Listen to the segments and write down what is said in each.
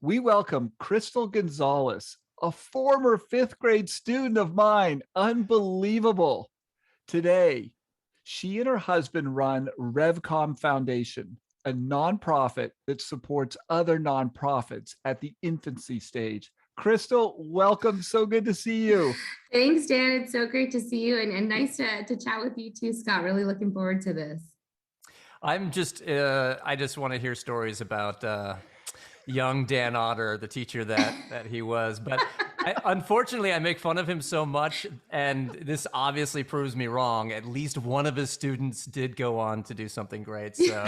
we welcome Crystal Gonzalez, a former fifth grade student of mine. Unbelievable. Today, she and her husband run RevComm Foundation, a nonprofit that supports other nonprofits at the infancy stage. Crystal, welcome. So good to see you. Thanks, Dan. It's so great to see you and nice to chat with you too, Scott. Really looking forward to this. I just want to hear stories about young Dan Otter, the teacher that he was. But unfortunately, I make fun of him so much, and this obviously proves me wrong. At least one of his students did go on to do something great. So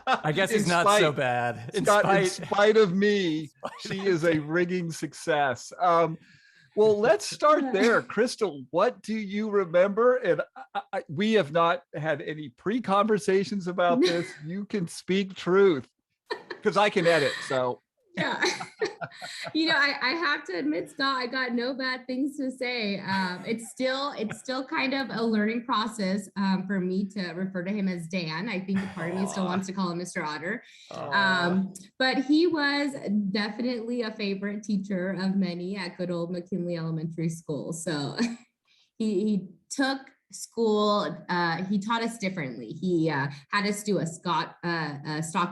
I guess he's not so bad. In spite of me, she is a ringing success. Well, let's start there. Crystal, what do you remember? And we have not had any pre-conversations about this. You can speak truth because I can edit. So yeah. I have to admit, Scott, I got no bad things to say. It's still kind of a learning process for me to refer to him as Dan. I think a part of me still wants to call him Mr. Otter. But he was definitely a favorite teacher of many at good old McKinley Elementary School. So he took school, he taught us differently. He had us do a stock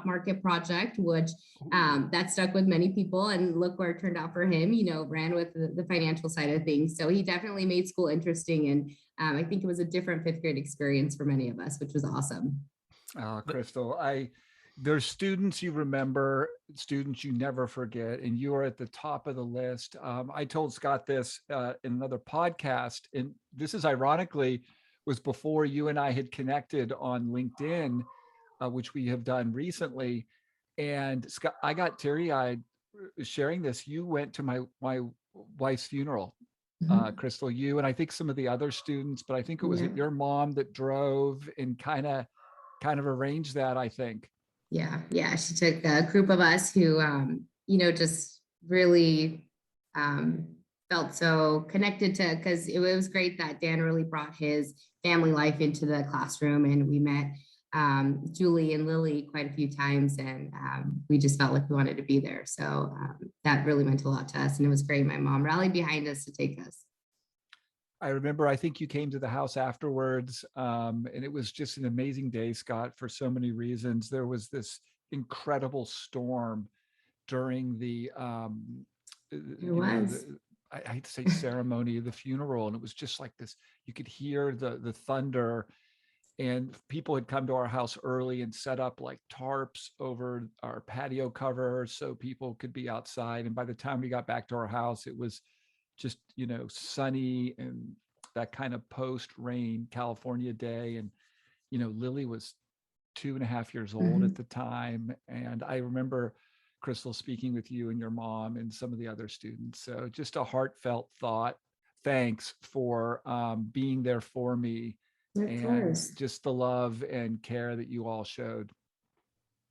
market project, which that stuck with many people, and look where it turned out for him. Ran with the financial side of things. So he definitely made school interesting, and I think it was a different fifth grade experience for many of us, which was awesome. Oh, Crystal, there's students you remember, students you never forget, and you are at the top of the list. I told Scott this in another podcast, and this is ironically was before you and I had connected on LinkedIn, which we have done recently. And Scott, I got teary-eyed sharing this. You went to my wife's funeral, Crystal, you and I think some of the other students, but I think it was your mom that drove and kind of arranged that, I think. Yeah. She took a group of us who, just really felt so connected to, because it was great that Dan really brought his family life into the classroom, and we met Julie and Lily quite a few times, and we just felt like we wanted to be there. So that really meant a lot to us, and it was great. My mom rallied behind us to take us. I remember, I think you came to the house afterwards, and it was just an amazing day, Scott, for so many reasons. There was this incredible storm during the, I hate to say ceremony of the funeral. And it was just like this, you could hear the thunder, and people had come to our house early and set up like tarps over our patio cover so people could be outside. And by the time we got back to our house, it was just, sunny and that kind of post-rain California day. And, Lily was 2.5 years old at the time. And I remember Crystal speaking with you and your mom and some of the other students. So just a heartfelt thanks for being there for me. Of course. Just the love and care that you all showed.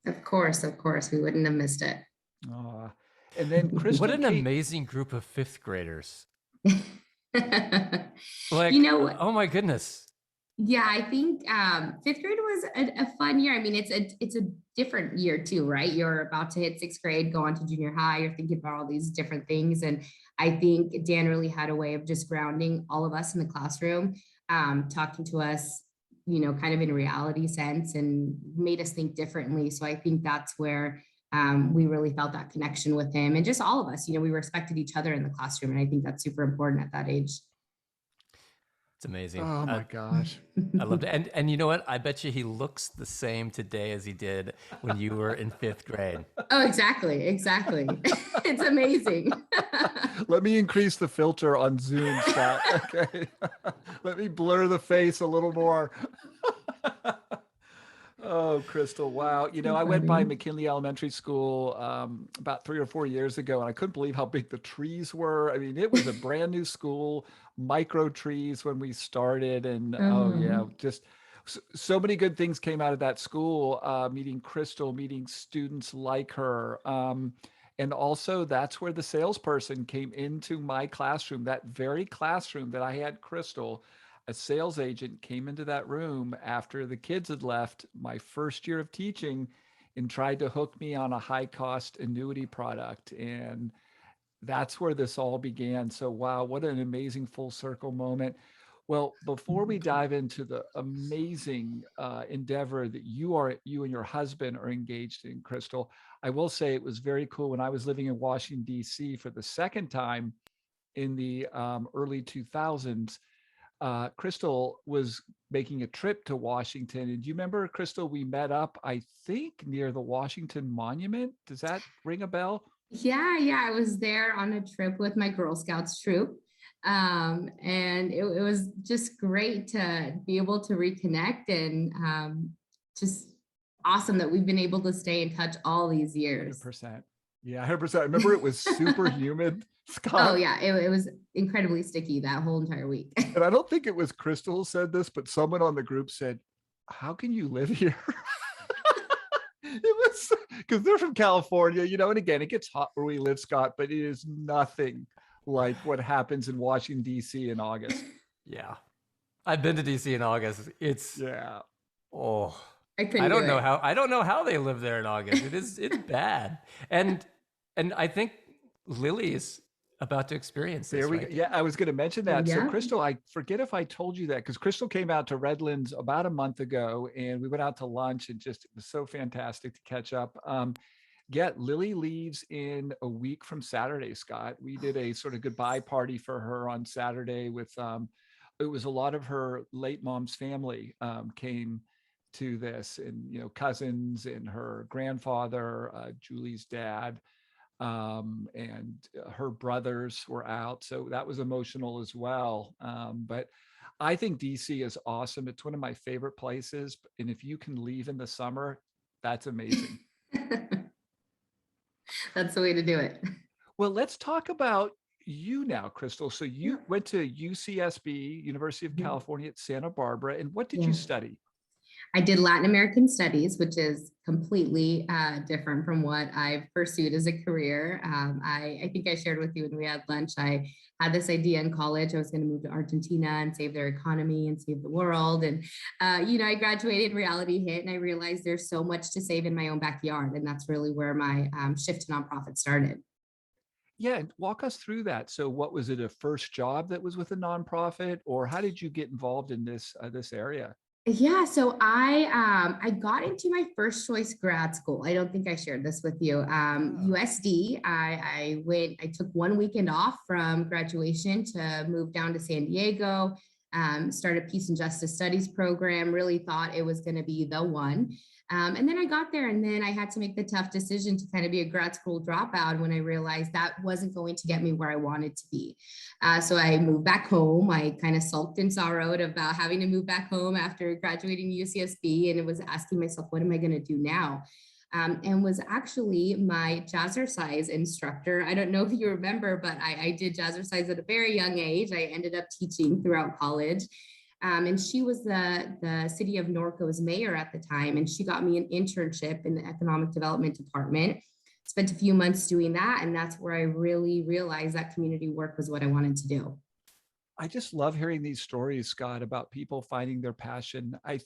Of course. We wouldn't have missed it. And then Crystal, what an amazing group of fifth graders. Oh my goodness. Yeah, I think fifth grade was a fun year. I mean, it's a different year too, right? You're about to hit sixth grade, go on to junior high, you're thinking about all these different things. And I think Dan really had a way of just grounding all of us in the classroom, talking to us, kind of in a reality sense, and made us think differently. So I think that's where we really felt that connection with him, and just all of us, we respected each other in the classroom. And I think that's super important at that age. It's amazing. Oh my gosh. I loved it. And you know what? I bet you he looks the same today as he did when you were in fifth grade. Oh, exactly. It's amazing. Let me increase the filter on Zoom, Scott. Okay. Let me blur the face a little more. Oh, Crystal. Wow. I went by McKinley Elementary School about 3 or 4 years ago, and I couldn't believe how big the trees were. I mean, it was a brand new school, micro trees when we started. And just so many good things came out of that school, meeting Crystal, meeting students like her. And also that's where the salesperson came into my classroom, that very classroom that I had Crystal. A sales agent came into that room after the kids had left my first year of teaching and tried to hook me on a high cost annuity product. And that's where this all began. So, wow, what an amazing full circle moment. Well, before we dive into the amazing endeavor that you and your husband are engaged in, Crystal, I will say it was very cool when I was living in Washington, D.C. for the second time in the early 2000s. Crystal was making a trip to Washington. And do you remember, Crystal, we met up, I think, near the Washington Monument? Does that ring a bell? Yeah, I was there on a trip with my Girl Scouts troop. And it was just great to be able to reconnect and just awesome that we've been able to stay in touch all these years. 100%. Yeah, 100%. I remember it was super humid, Oh Scott. yeah, it was incredibly sticky that whole entire week. And I don't think it was Crystal who said this, but someone on the group said, "How can you live here?" It was because they're from California, and again, it gets hot where we live, Scott, but it is nothing like what happens in Washington, D.C. in August. Yeah. I've been to DC in August. Yeah. Oh, I couldn't do it. I don't know how they live there in August. It's bad. And I think Lily is about to experience this. There we right? go. Yeah, I was going to mention that. So, Yeah. Crystal, I forget if I told you that because Crystal came out to Redlands about a month ago, and we went out to lunch, and just it was so fantastic to catch up. Yeah, Lily leaves in a week from Saturday, Scott. We did a sort of goodbye party for her on Saturday with it was a lot of her late mom's family came to this, and cousins and her grandfather, Julie's dad, and her brothers were out. So that was emotional as well. But I think DC is awesome. It's one of my favorite places. And if you can leave in the summer, that's amazing. That's the way to do it. Well, let's talk about you now, Crystal. So you Yeah. went to UCSB, University of Mhm. California at Santa Barbara. And what did Yeah. you study? I did Latin American studies, which is completely different from what I've pursued as a career. I think I shared with you when we had lunch, I had this idea in college. I was going to move to Argentina and save their economy and save the world. And, I graduated, reality hit, and I realized there's so much to save in my own backyard. And that's really where my shift to nonprofit started. Yeah, and walk us through that. So what was it, a first job that was with a nonprofit, or how did you get involved in this area? Yeah, so I got into my first choice grad school. I don't think I shared this with you. Oh. USD. I took one weekend off from graduation to move down to San Diego, start a peace and justice studies program. Really thought it was going to be the one. And then I got there, and then I had to make the tough decision to kind of be a grad school dropout when I realized that wasn't going to get me where I wanted to be. So I moved back home. I kind of sulked and sorrowed about having to move back home after graduating UCSB, and it was asking myself, what am I going to do now? And was actually my jazzercise instructor. I don't know if you remember, but I did jazzercise at a very young age. I ended up teaching throughout college. And she was the city of Norco's mayor at the time, and she got me an internship in the economic development department. Spent a few months doing that, and that's where I really realized that community work was what I wanted to do. I just love hearing these stories, Scott, about people finding their passion. I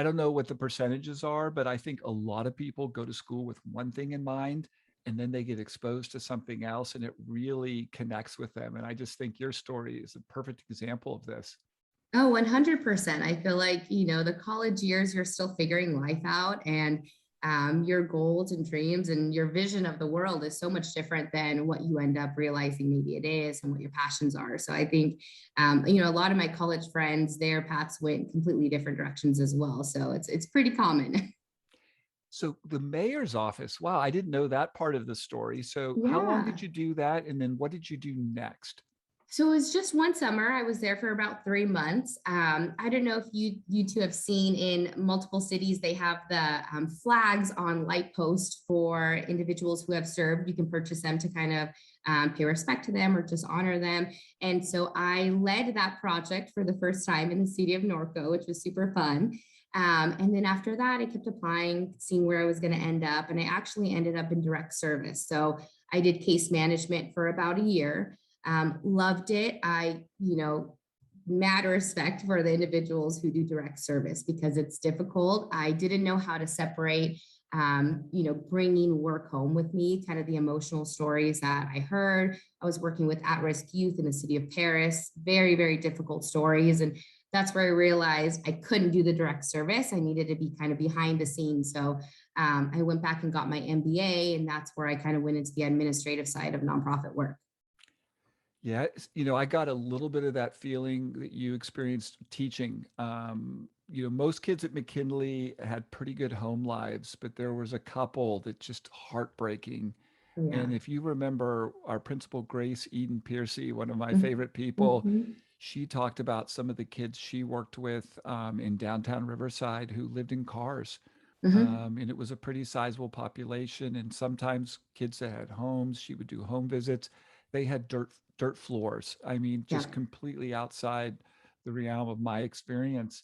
don't know what the percentages are, but I think a lot of people go to school with one thing in mind, and then they get exposed to something else, and it really connects with them. And I just think your story is a perfect example of this. Oh, 100%. I feel like, the college years, you're still figuring life out, and your goals and dreams and your vision of the world is so much different than what you end up realizing maybe it is and what your passions are. So I think, a lot of my college friends, their paths went completely different directions as well. So it's pretty common. So the mayor's office, wow, I didn't know that part of the story. So how long Yeah. did you do that? And then what did you do next? So it was just one summer. I was there for about 3 months. I don't know if you two have seen in multiple cities, they have the flags on light posts for individuals who have served. You can purchase them to kind of pay respect to them or just honor them. And so I led that project for the first time in the city of Norco, which was super fun. And then after that, I kept applying, seeing where I was going to end up. And I actually ended up in direct service. So I did case management for about a year. Loved it. Mad respect for the individuals who do direct service because it's difficult. I didn't know how to separate bringing work home with me, kind of the emotional stories that I heard. I was working with at-risk youth in the city of Paris, very, very difficult stories. And that's where I realized I couldn't do the direct service. I needed to be kind of behind the scenes. So I went back and got my MBA, and that's where I kind of went into the administrative side of nonprofit work. Yeah, I got a little bit of that feeling that you experienced teaching. Most kids at McKinley had pretty good home lives, but there was a couple that just heartbreaking. Yeah. And if you remember our principal, Grace Eden Piercy, one of my Mhm. favorite people, Mhm. she talked about some of the kids she worked with in downtown Riverside who lived in cars. Mhm. And it was a pretty sizable population. And sometimes kids that had homes, she would do home visits. They had dirt floors. I mean, Yeah. just completely outside the realm of my experience.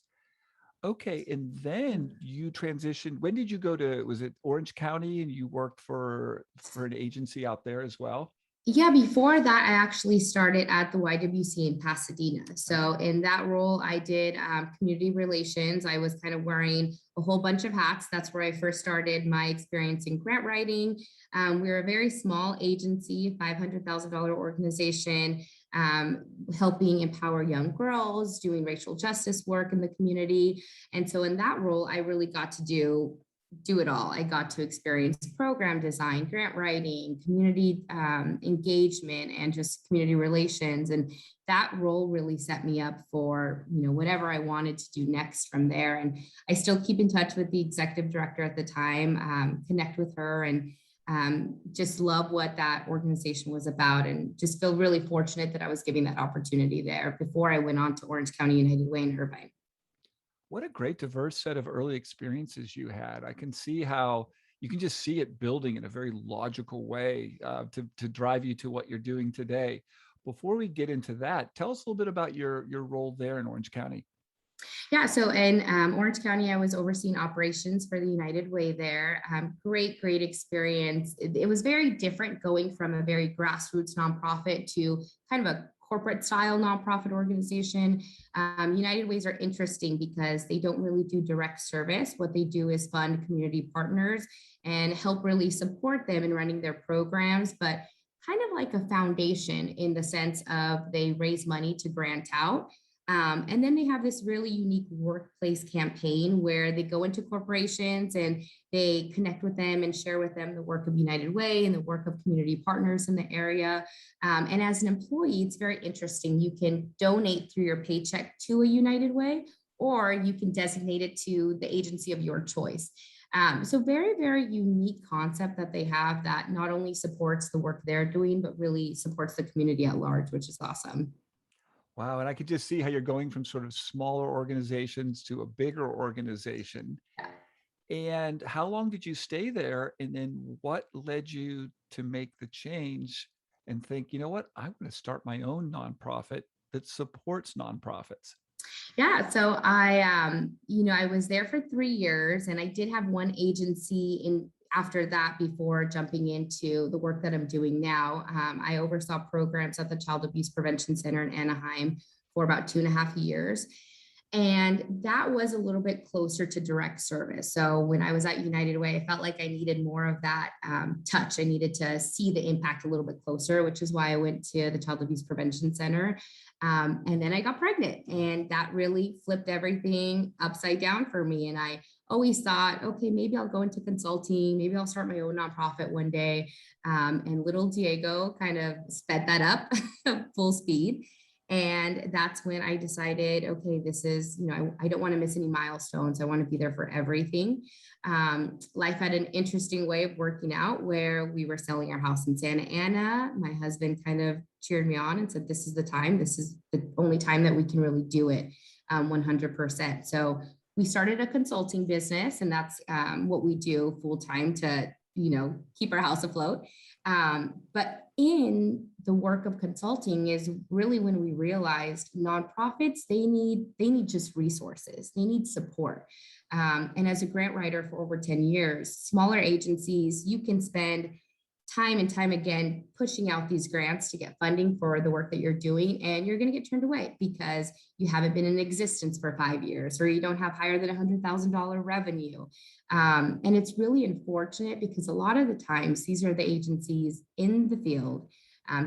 Okay, and then you transitioned. When did you go to? Was it Orange County, and you worked for an agency out there as well? Yeah, before that, I actually started at the YWC in Pasadena. Okay. So, in that role, I did community relations. I was kind of wearing a whole bunch of hats. That's where I first started my experience in grant writing. We're a very small agency, $500,000 organization, helping empower young girls, doing racial justice work in the community. And so, in that role, I really got to do it all. I got to experience program design, grant writing, community engagement, and just community relations. And that role really set me up for whatever I wanted to do next from there. And I still keep in touch with the executive director at the time, connect with her, and just love what that organization was about, and just feel really fortunate that I was given that opportunity there before I went on to Orange County United Way in Irvine. What a great diverse set of early experiences you had. I can see how you can just see it building in a very logical way to drive you to what you're doing today. Before we get into that, tell us a little bit about your role there in Orange County. Yeah, so in Orange County, I was overseeing operations for the United Way there. Great experience. It was very different going from a very grassroots nonprofit to kind of a corporate style nonprofit organization. United Ways are interesting because they don't really do direct service. What they do is fund community partners and help really support them in running their programs, but kind of like a foundation in the sense of they raise money to grant out. And then they have this really unique workplace campaign where they go into corporations and they connect with them and share with them the work of United Way and the work of community partners in the area. And as an employee, it's very interesting. You can donate through your paycheck to a United Way, or you can designate it to the agency of your choice. So very unique concept that they have that not only supports the work they're doing, but really supports the community at large, which is awesome. Wow, and I could just see how you're going from sort of smaller organizations to a bigger organization. And how long did you stay there? And then what led you to make the change and think, you know what, I'm going to start my own nonprofit that supports nonprofits? Yeah, so I was there for 3 years, and I did have one agency in after that before jumping into the work that I'm doing now. I oversaw programs at the Child Abuse Prevention Center in Anaheim for about 2.5 years. And that was a little bit closer to direct service. So when I was at United Way, I felt like I needed more of that touch. I needed to see the impact a little bit closer, which is why I went to the Child Abuse Prevention Center. And then I got pregnant, and that really flipped everything upside down for me. And I always thought, okay, maybe I'll go into consulting, maybe I'll start my own nonprofit one day. And little Diego kind of sped that up full speed. And that's when I decided, okay, this is, I don't want to miss any milestones. I want to be there for everything. Life had an interesting way of working out where we were selling our house in Santa Ana. My husband kind of cheered me on and said, this is the time. This is the only time that we can really do it 100%. So we started a consulting business, and that's what we do full time to, keep our house afloat. But in the work of consulting is really when we realized nonprofits, they need just resources, they need support. And as a grant writer for over 10 years, smaller agencies, you can spend time and time again, pushing out these grants to get funding for the work that you're doing, and you're going to get turned away because you haven't been in existence for 5 years, or you don't have higher than $100,000 revenue. And it's really unfortunate because a lot of the times these are the agencies in the field,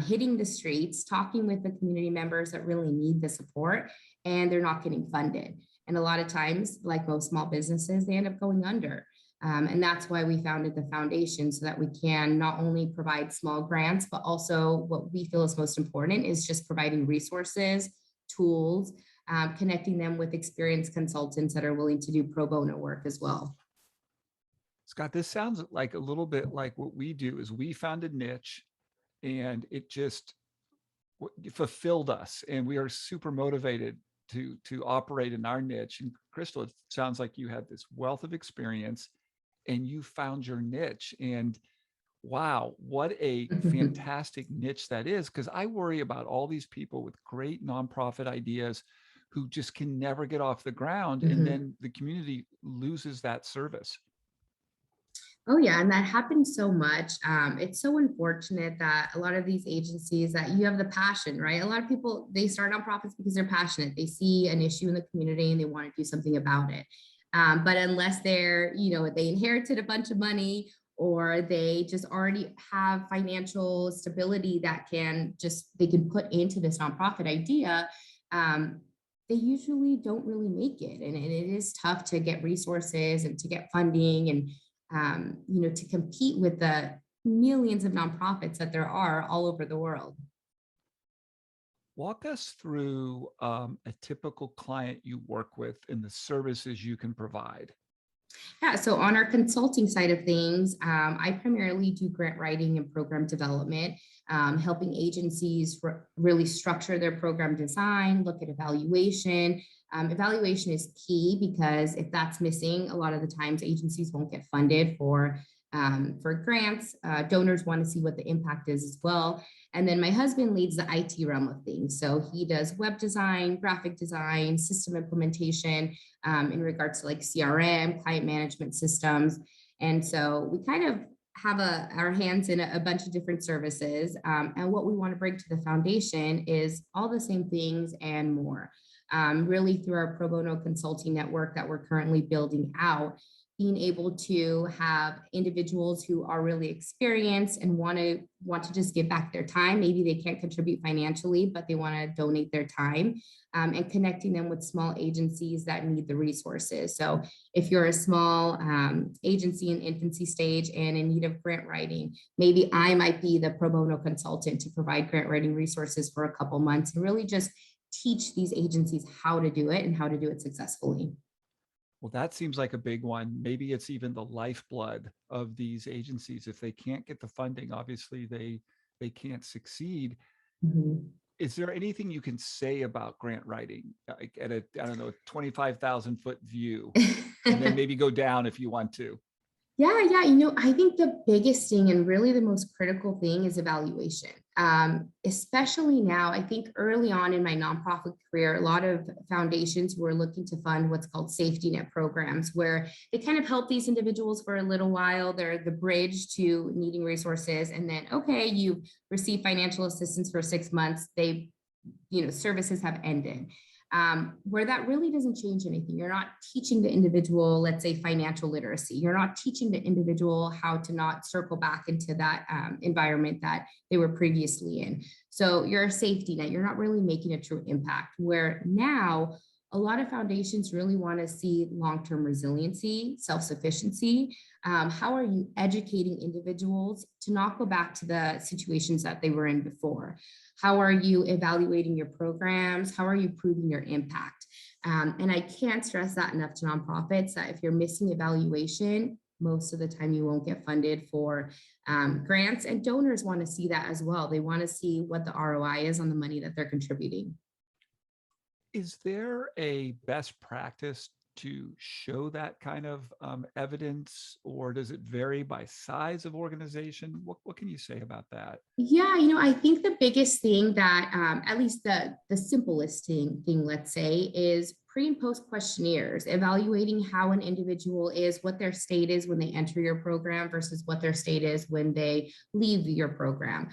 hitting the streets, talking with the community members that really need the support, and they're not getting funded. And a lot of times, like most small businesses, they end up going under. And that's why we founded the foundation, so that we can not only provide small grants, but also what we feel is most important is just providing resources, tools, connecting them with experienced consultants that are willing to do pro bono work as well. Scott, this sounds like a little bit like what we do. Is we found a niche and it just fulfilled us, and we are super motivated to operate in our niche. And Crystal, it sounds like you had this wealth of experience and you found your niche. And wow, what a fantastic niche that is. Because I worry about all these people with great nonprofit ideas who just can never get off the ground. And then the community loses that service. Oh yeah, and that happens so much. It's so unfortunate that a lot of these agencies, that you have the passion, right? A lot of people, they start nonprofits because they're passionate. They see an issue in the community and they want to do something about it. But unless they're, they inherited a bunch of money, or they just already have financial stability that they can put into this nonprofit idea, they usually don't really make it. And it is tough to get resources and to get funding, and to compete with the millions of nonprofits that there are all over the world. Walk us through a typical client you work with and the services you can provide. Yeah, so on our consulting side of things, I primarily do grant writing and program development, helping agencies really structure their program design, look at evaluation. Evaluation is key because if that's missing, a lot of the times agencies won't get funded for grants. Donors want to see what the impact is as well. And then my husband leads the IT realm of things. So he does web design, graphic design, system implementation, in regards to like CRM, client management systems. And so we kind of have our hands in a bunch of different services. And what we want to bring to the foundation is all the same things and more. Really through our pro bono consulting network that we're currently building out, being able to have individuals who are really experienced and want to just give back their time. Maybe they can't contribute financially, but they want to donate their time, and connecting them with small agencies that need the resources. So if you're a small agency in infancy stage and in need of grant writing, maybe I might be the pro bono consultant to provide grant writing resources for a couple months and really just teach these agencies how to do it and how to do it successfully. Well, that seems like a big one. Maybe it's even the lifeblood of these agencies. If they can't get the funding, obviously they can't succeed. Is there anything you can say about grant writing, like at a, I don't know, 25,000 foot view, and then maybe go down if you want to? Yeah. I think the biggest thing and really the most critical thing is evaluation. Especially now, I think early on in my nonprofit career, a lot of foundations were looking to fund what's called safety net programs, where they kind of help these individuals for a little while. They're the bridge to needing resources. And then, okay, you receive financial assistance for 6 months. Services have ended. Where that really doesn't change anything. You're not teaching the individual, let's say, financial literacy. You're not teaching the individual how to not circle back into that environment that they were previously in. So you're a safety net. You're not really making a true impact. Where now, a lot of foundations really want to see long-term resiliency, self-sufficiency. How are you educating individuals to not go back to the situations that they were in before? How are you evaluating your programs? How are you proving your impact? And I can't stress that enough to nonprofits, that if you're missing evaluation, most of the time you won't get funded for grants, and donors want to see that as well. They want to see what the ROI is on the money that they're contributing. Is there a best practice to show that kind of evidence, or does it vary by size of organization? What can you say about that? Yeah, I think the biggest thing that, at least the simplest thing, let's say, is pre and post questionnaires, evaluating how an individual is, what their state is when they enter your program versus what their state is when they leave your program.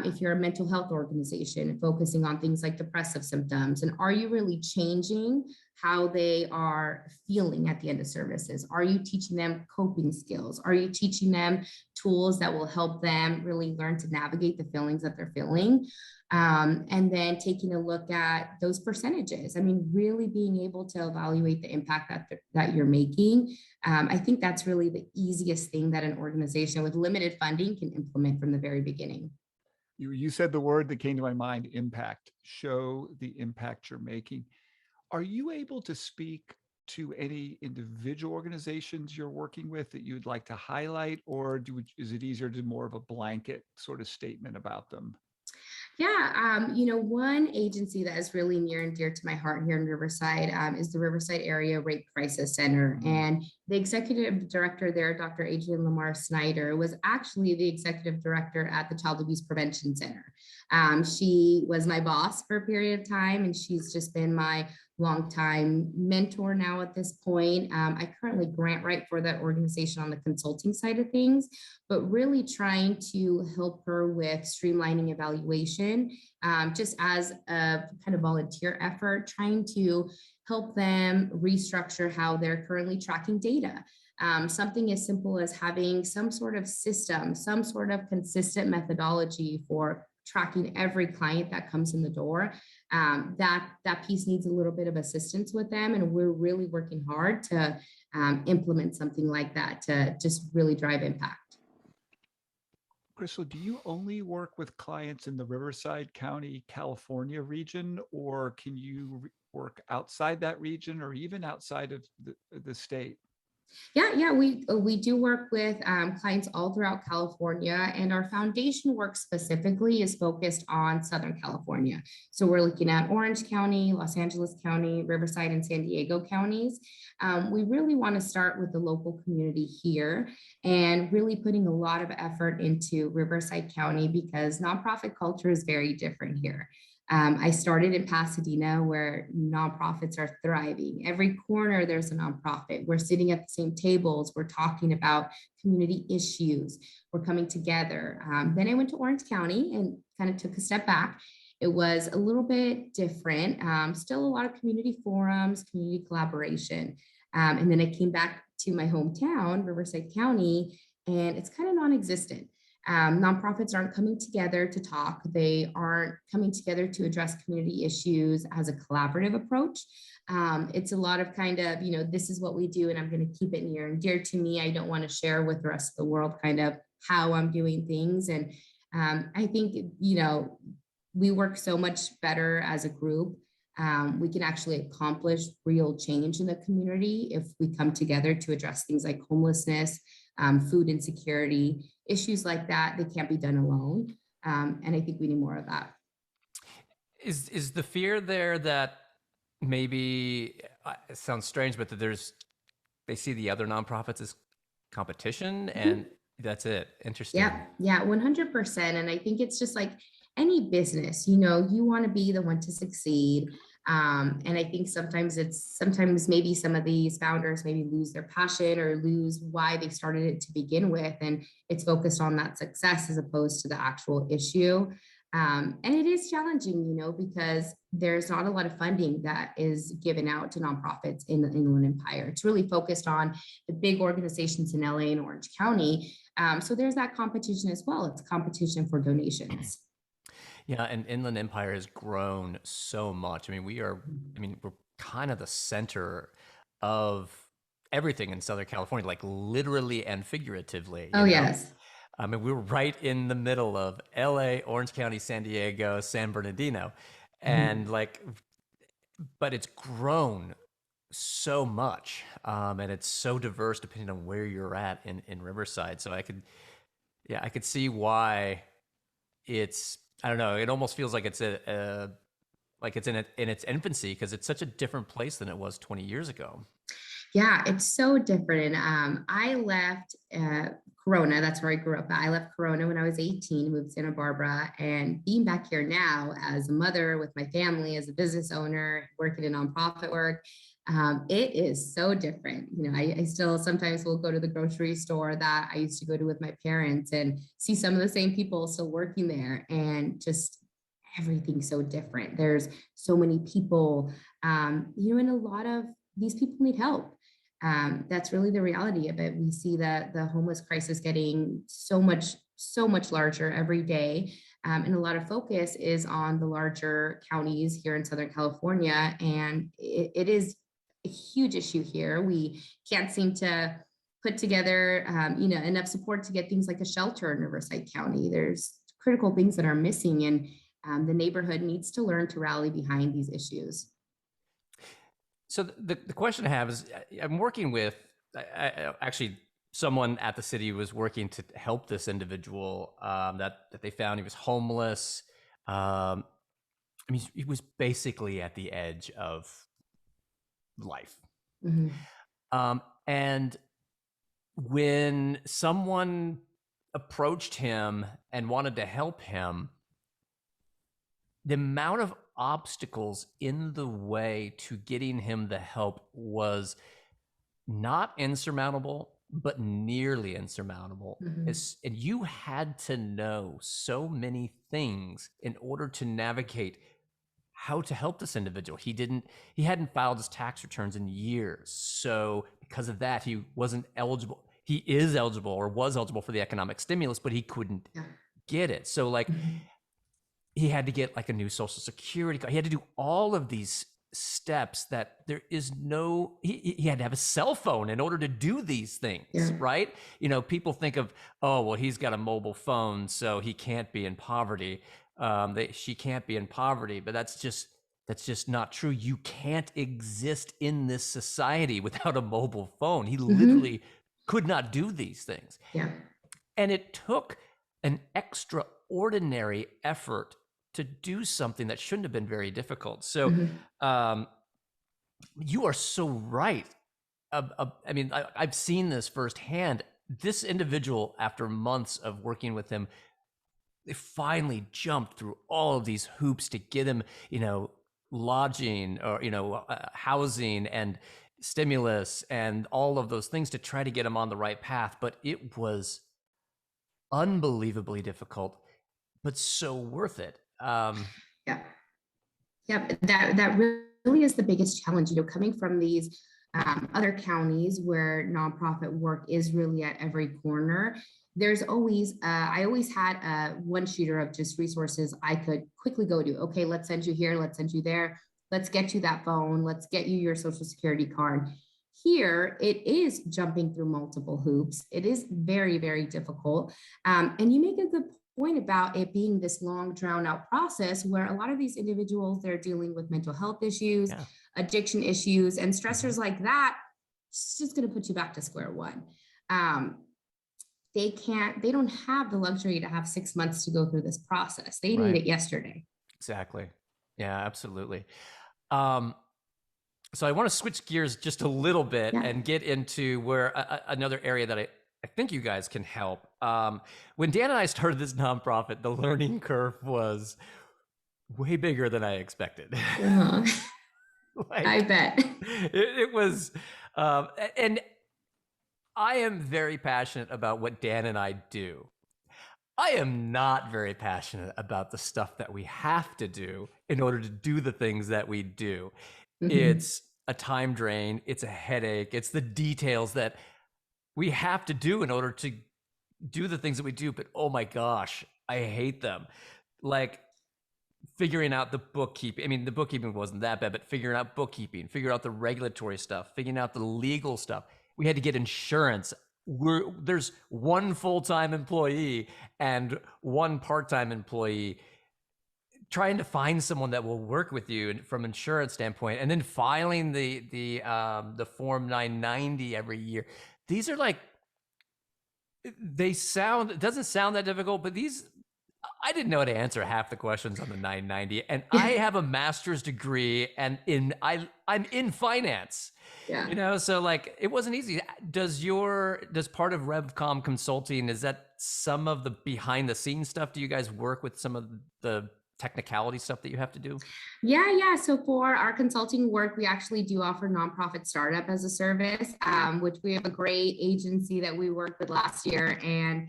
If you're a mental health organization, focusing on things like depressive symptoms, and are you really changing how they are feeling at the end of services? Are you teaching them coping skills? Are you teaching them tools that will help them really learn to navigate the feelings that they're feeling? And then taking a look at those percentages. I mean, really being able to evaluate the impact that you're making. I think that's really the easiest thing that an organization with limited funding can implement from the very beginning. You said the word that came to my mind, impact. Show the impact you're making. Are you able to speak to any individual organizations you're working with that you'd like to highlight, or is it easier to do more of a blanket sort of statement about them? Yeah, one agency that is really near and dear to my heart here in Riverside is the Riverside Area Rape Crisis Center. And the executive director there, Dr. Adrienne Lamar Snyder, was actually the executive director at the Child Abuse Prevention Center. She was my boss for a period of time, and she's just been my longtime mentor now at this point. I currently grant write for that organization on the consulting side of things, but really trying to help her with streamlining evaluation, just as a kind of volunteer effort, trying to help them restructure how they're currently tracking data. Something as simple as having some sort of system, some sort of consistent methodology for tracking every client that comes in the door. That piece needs a little bit of assistance with them, and we're really working hard to implement something like that to just really drive impact. Crystal, do you only work with clients in the Riverside County, California region, or can you work outside that region or even outside of the state? Yeah, we do work with clients all throughout California, and our foundation work specifically is focused on Southern California. So we're looking at Orange County, Los Angeles County, Riverside, and San Diego counties. We really want to start with the local community here and really putting a lot of effort into Riverside County because nonprofit culture is very different here. I started in Pasadena where nonprofits are thriving. Every corner there's a nonprofit. We're sitting at the same tables. We're talking about community issues. We're coming together. Then I went to Orange County and kind of took a step back. It was a little bit different. Still a lot of community forums, community collaboration. And then I came back to my hometown, Riverside County, and it's kind of non-existent. Nonprofits aren't coming together to talk. They aren't coming together to address community issues as a collaborative approach. It's a lot of kind of, this is what we do and I'm going to keep it near and dear to me. I don't want to share with the rest of the world kind of how I'm doing things. And I think, we work so much better as a group. We can actually accomplish real change in the community if we come together to address things like homelessness, food insecurity, issues like that. They can't be done alone. And I think we need more of that. Is the fear there that maybe, it sounds strange, but that they see the other nonprofits as competition and that's it? Interesting. Yeah, 100%. And I think it's just like any business, you want to be the one to succeed. And I think sometimes maybe some of these founders maybe lose their passion or lose why they started it to begin with. And it's focused on that success as opposed to the actual issue. And it is challenging, because there's not a lot of funding that is given out to nonprofits in the Inland Empire. It's really focused on the big organizations in LA and Orange County. So there's that competition as well. It's competition for donations. Yeah, and Inland Empire has grown so much. we're kind of the center of everything in Southern California, like literally and figuratively. Oh, yes. We're right in the middle of LA, Orange County, San Diego, San Bernardino. And but it's grown so much. And it's so diverse depending on where you're at in Riverside. So I could see why it's, I don't know, it almost feels like it's in its infancy because it's such a different place than it was 20 years ago. Yeah, it's so different. I left Corona. That's where I grew up. I left Corona when I was 18, moved to Santa Barbara, and being back here now as a mother with my family, as a business owner, working in nonprofit work, it is so different. I still sometimes will go to the grocery store that I used to go to with my parents and see some of the same people still working there, and just everything's so different. There's so many people, and a lot of these people need help. That's really the reality of it. We see that the homeless crisis getting so much larger every day. And a lot of focus is on the larger counties here in Southern California. And it is a huge issue here. We can't seem to put together, enough support to get things like a shelter in Riverside County. There's critical things that are missing, and the neighborhood needs to learn to rally behind these issues. So the question I have is, I'm working with actually someone at the city was working to help this individual that they found. He was homeless. He was basically at the edge of life. Mm-hmm. And when someone approached him and wanted to help him, the amount of obstacles in the way to getting him the help was not insurmountable, but nearly insurmountable. Mm-hmm. And you had to know so many things in order to navigate how to help this individual. He hadn't filed his tax returns in years. So because of that, he wasn't eligible. He is eligible or was eligible for the economic stimulus, but he couldn't get it. So mm-hmm. He had to get like a new Social Security card. He had to do all of these steps that there is no, he had to have a cell phone in order to do these things, right? People think of, oh, well, he's got a mobile phone, so he can't be in poverty. She can't be in poverty, but that's just not true. You can't exist in this society without a mobile phone. He mm-hmm. literally could not do these things. Yeah. And it took an extraordinary effort to do something that shouldn't have been very difficult. So mm-hmm. You are so right. I've seen this firsthand. This individual, after months of working with him, they finally jumped through all of these hoops to get him, lodging or, housing and stimulus and all of those things to try to get him on the right path. But it was unbelievably difficult, but so worth it. Yeah. That really is the biggest challenge, coming from these other counties where nonprofit work is really at every corner. There's always, I always had one shooter of just resources I could quickly go to. Okay, let's send you here, let's send you there, let's get you that phone, let's get you your Social Security card. Here, it is jumping through multiple hoops. It is very, very difficult. And you make a good point about it being this long, drawn out process where a lot of these individuals, they're dealing with mental health issues, addiction issues, and stressors like that. It's just going to put you back to square one. They don't have the luxury to have 6 months to go through this process. They need it yesterday. Exactly. Yeah, absolutely. So I want to switch gears just a little bit and get into where another area that I think you guys can help. When Dan and I started this nonprofit, the learning curve was way bigger than I expected. I bet. It was, and I am very passionate about what Dan and I do. I am not very passionate about the stuff that we have to do in order to do the things that we do. Mm-hmm. It's a time drain. It's a headache. It's the details that we have to do in order to do the things that we do. But oh my gosh, I hate them. Like figuring out the bookkeeping. The bookkeeping wasn't that bad, but figuring out bookkeeping, figuring out the regulatory stuff, figuring out the legal stuff. We had to get insurance. There's one full-time employee and one part-time employee. Trying to find someone that will work with you from insurance standpoint, and then filing the Form 990 every year. These are like, it doesn't sound that difficult, but these, I didn't know how to answer half the questions on the 990, and I have a master's degree, and I'm in finance. Yeah. You know, so like it wasn't easy. Does part of RevComm Consulting, is that some of the behind the scenes stuff? Do you guys work with some of the technicality stuff that you have to do? Yeah. So for our consulting work, we actually do offer nonprofit startup as a service, which we have a great agency that we worked with last year, and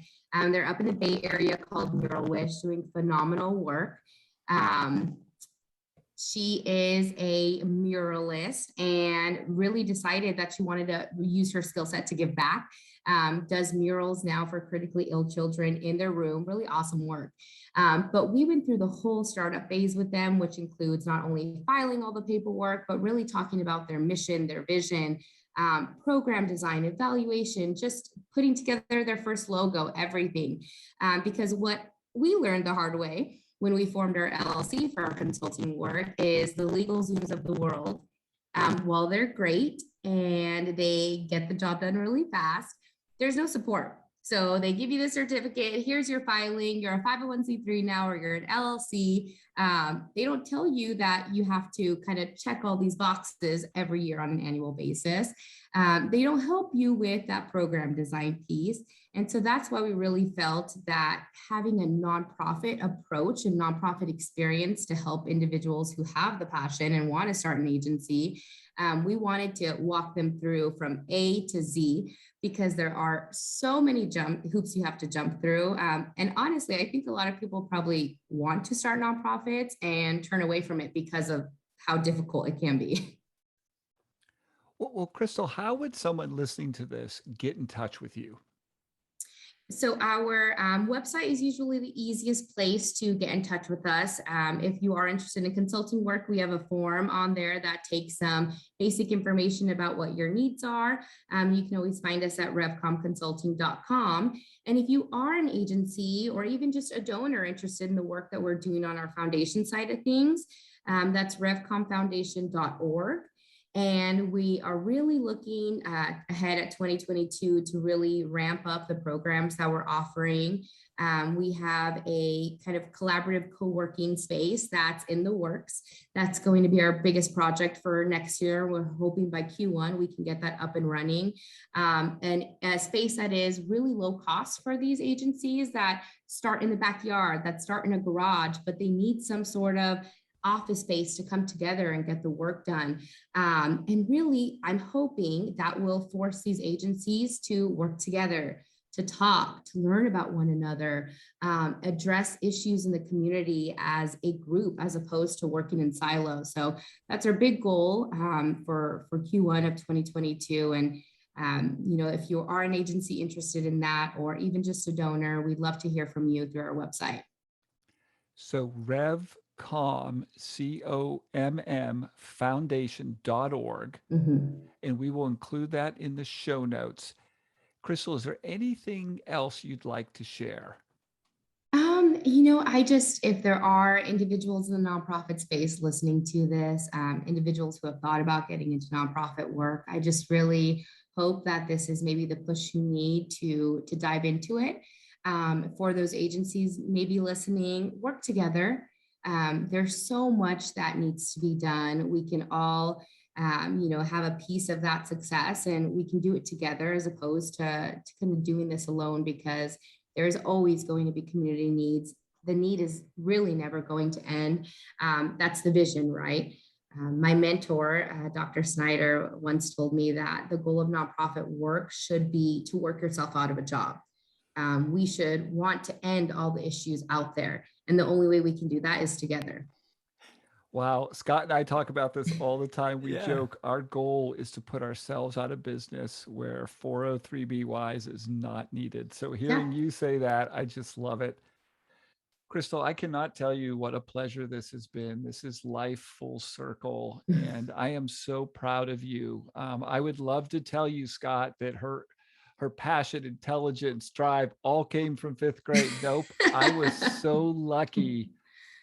they're up in the Bay Area called Mural Wish, doing phenomenal work. She is a muralist and really decided that she wanted to use her skill set to give back. Does murals now for critically ill children in their room, really awesome work. But we went through the whole startup phase with them, which includes not only filing all the paperwork, but really talking about their mission, their vision, program design, evaluation, just putting together their first logo, everything. Because what we learned the hard way when we formed our LLC for our consulting work is the LegalZooms of the world. While they're great and they get the job done really fast, there's no support. So they give you the certificate, here's your filing, you're a 501c3 now, or you're an LLC. They don't tell you that you have to kind of check all these boxes every year on an annual basis. They don't help you with that program design piece. And so that's why we really felt that having a nonprofit approach and nonprofit experience to help individuals who have the passion and want to start an agency, we wanted to walk them through from A to Z, because there are so many hoops you have to jump through. And honestly, I think a lot of people probably want to start nonprofits and turn away from it because of how difficult it can be. Well, Crystal, how would someone listening to this get in touch with you? So our website is usually the easiest place to get in touch with us. If you are interested in consulting work, we have a form on there that takes some basic information about what your needs are. You can always find us at revcommconsulting.com. And if you are an agency or even just a donor interested in the work that we're doing on our foundation side of things, that's revcommfoundation.org. And we are really looking ahead at 2022 to really ramp up the programs that we're offering. We have a kind of collaborative co-working space that's in the works. That's going to be our biggest project for next year. We're hoping by Q1 we can get that up and running. And a space that is really low cost for these agencies that start in the backyard, that start in a garage, but they need some sort of office space to come together and get the work done. And really, I'm hoping that will force these agencies to work together, to talk, to learn about one another, address issues in the community as a group, as opposed to working in silos. So that's our big goal for Q1 of 2022. And if you are an agency interested in that, or even just a donor, we'd love to hear from you through our website. So RevComm, COMM foundation.org. And we will include that in the show notes. Crystal, is there anything else you'd like to share? If there are individuals in the nonprofit space listening to this, individuals who have thought about getting into nonprofit work, I just really hope that this is maybe the push you need to dive into it. For those agencies maybe listening, work together. There's so much that needs to be done. We can all, have a piece of that success, and we can do it together as opposed to kind of doing this alone, because there's always going to be community needs. The need is really never going to end. That's the vision, right? My mentor, Dr. Snyder, once told me that the goal of nonprofit work should be to work yourself out of a job. We should want to end all the issues out there. And the only way we can do that is together. Wow. Scott and I talk about this all the time. We joke, our goal is to put ourselves out of business where 403(b)(wise) is not needed. So hearing you say that, I just love it. Crystal, I cannot tell you what a pleasure this has been. This is life full circle, and I am so proud of you. I would love to tell you, Scott, that her passion, intelligence, drive all came from fifth grade. Nope. I was so lucky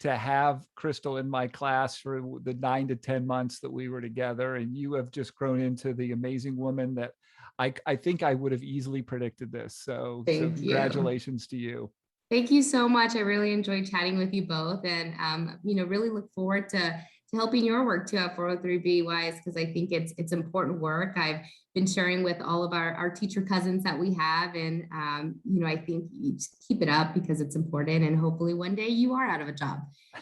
to have Crystal in my class for the 9 to 10 months that we were together. And you have just grown into the amazing woman that I think I would have easily predicted this. So congratulations to you. Thank you so much. I really enjoyed chatting with you both, and really look forward to helping your work too at 403B Wise, because I think it's important work. I've been sharing with all of our teacher cousins that we have, and I think you just keep it up because it's important, and hopefully one day you are out of a job.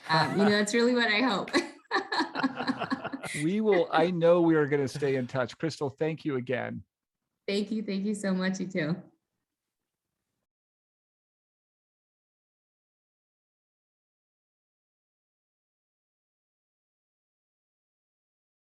That's really what I hope. I know we are going to stay in touch. Crystal, thank you again. Thank you so much, you too.